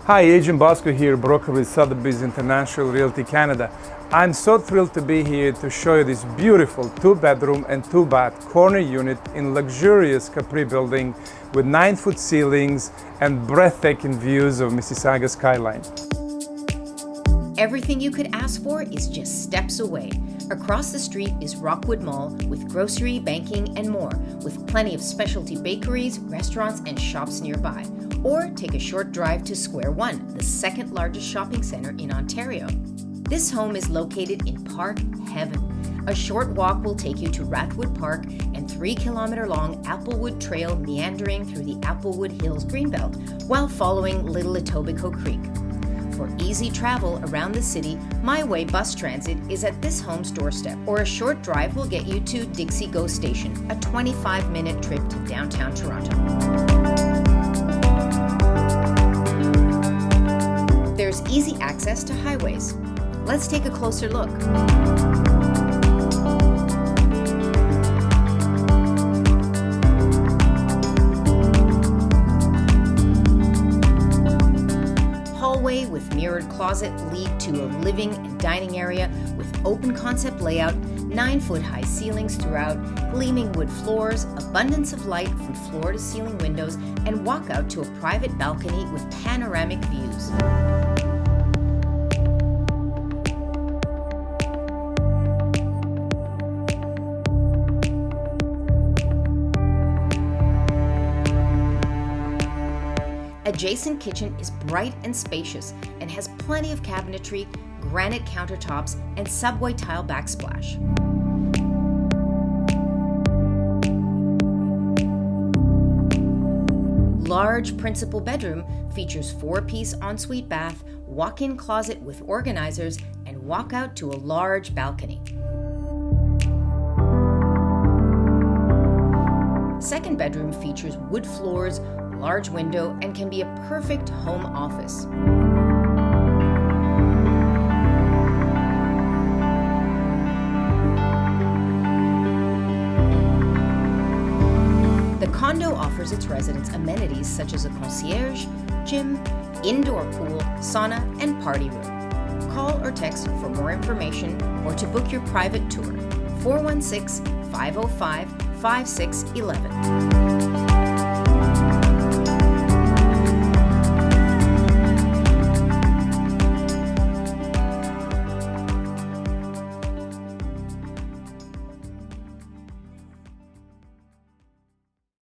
Hi, Agent Bosko here, broker with Sotheby's International Realty Canada. I'm so thrilled to be here to show you this beautiful 2-bedroom and 2-bath corner unit in luxurious Capri building with 9-foot ceilings and breathtaking views of Mississauga Skyline. Everything you could ask for is just steps away. Across the street is Rockwood Mall with grocery, banking, and more, with plenty of specialty bakeries, restaurants, and shops nearby. Or take a short drive to Square One, the second largest shopping center in Ontario. This home is located in Park Heaven. A short walk will take you to Rathburn Park and 3-kilometer-long Applewood Trail meandering through the Applewood Hills Greenbelt while following Little Etobicoke Creek. For easy travel around the city, My Way Bus Transit is at this home's doorstep, or a short drive will get you to Dixie Go Station, a 25-minute trip to downtown Toronto. There's easy access to highways. Let's take a closer look. Hallway with mirrored closet lead to a living and dining area with open concept layout, 9-foot high ceilings throughout, gleaming wood floors, abundance of light from floor to ceiling windows, and walk out to a private balcony with panoramic views. Adjacent kitchen is bright and spacious and has plenty of cabinetry, granite countertops, and subway tile backsplash. Large principal bedroom features 4-piece ensuite bath, walk-in closet with organizers, and walk out to a large balcony. Second bedroom features wood floors, large window, and can be a perfect home office. The condo offers its residents amenities such as a concierge, gym, indoor pool, sauna, and party room. Call or text for more information or to book your private tour. 416-505-5611.